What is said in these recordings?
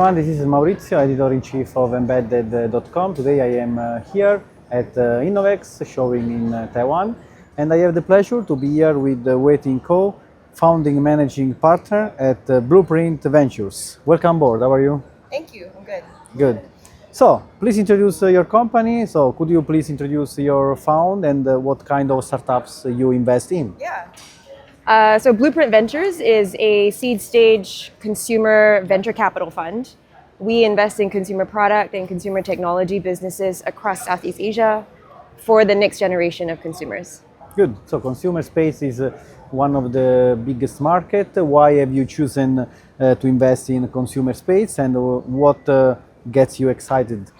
everyone, this is Maurizio, editor-in-chief of embedded.com. Today I am here at InnoVEX, showing in Taiwan, and I have the pleasure to be here with Wei Ting Ko, founding managing partner at Blueprint Ventures. Welcome aboard, how are you? Thank you, I'm good. Good. So, please introduce your company. So, could you please introduce your fund and what kind of startups you invest in? Yeah. So Blueprint Ventures is a seed stage consumer venture capital fund. We invest in consumer product and consumer technology businesses across Southeast Asia for the next generation of consumers. Good. So consumer space is one of the biggest market. Why have you chosen to invest in consumer space, and what gets you excited?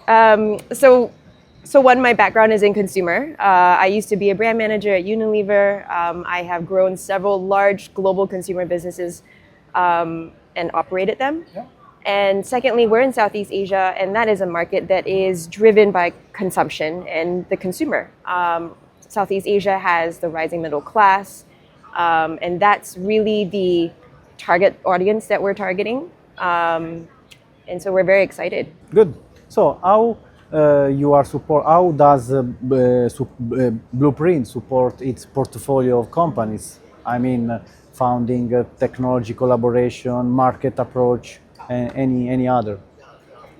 So one, my background is in consumer. I used to be a brand manager at Unilever. I have grown several large global consumer businesses and operated them. Yeah. And secondly, we're in Southeast Asia, and that is a market that is driven by consumption and the consumer. Southeast Asia has the rising middle class, and that's really the target audience that we're targeting. And so we're very excited. Good. So how how does Blueprint support its portfolio of companies? I mean, founding, technology collaboration, market approach, and any other?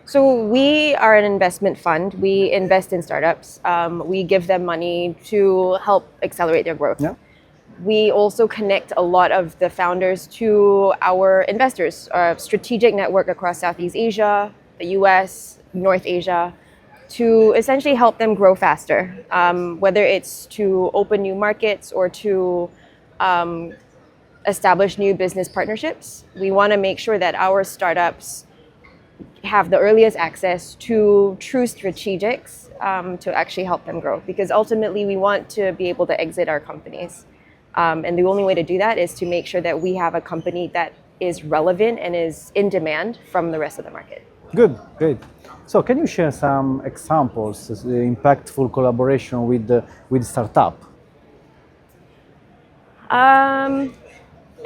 So we are an investment fund. We invest in startups. We give them money to help accelerate their growth. Yeah. We also connect a lot of the founders to our investors, our strategic network across Southeast Asia, the US, North Asia, to essentially help them grow faster, whether it's to open new markets or to establish new business partnerships. We want to make sure that our startups have the earliest access to true strategics to actually help them grow, because ultimately we want to be able to exit our companies. And the only way to do that is to make sure that we have a company that is relevant and is in demand from the rest of the market. Good, great. So can you share some examples, impactful collaboration with startup? I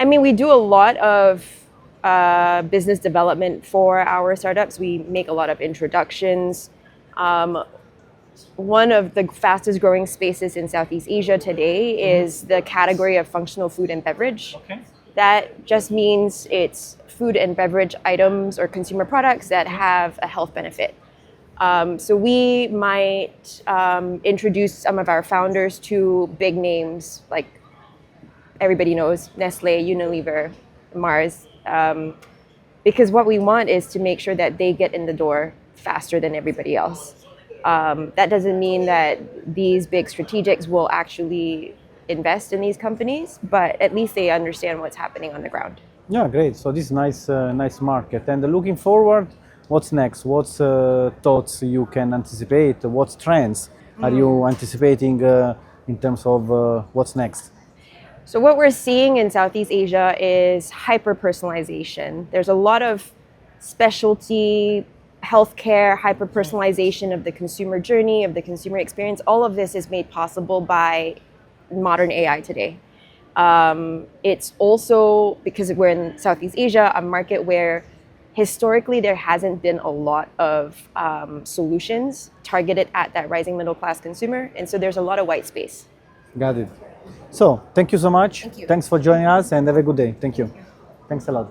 mean, we do a lot of business development for our startups. We make a lot of introductions. One of the fastest growing spaces in Southeast Asia today is the category of functional food and beverage. Okay. That just means it's food and beverage items or consumer products that have a health benefit. So we might introduce some of our founders to big names like everybody knows, Nestle, Unilever, Mars, because what we want is to make sure that they get in the door faster than everybody else. That doesn't mean that these big strategics will actually invest in these companies, but at least they understand what's happening on the ground. Yeah, great. So this is nice market. And looking forward, what's next? What's thoughts you can anticipate? What trends are you anticipating in terms of what's next? So what we're seeing in Southeast Asia is hyper-personalization. There's a lot of specialty healthcare, hyper-personalization of the consumer journey, of the consumer experience. All of this is made possible by modern AI today. It's also, because we're in Southeast Asia, a market where historically there hasn't been a lot of solutions targeted at that rising middle class consumer. And so there's a lot of white space. Got it. So, thank you so much. Thank you. Thanks for joining us and have a good day. Thank you. Thanks a lot.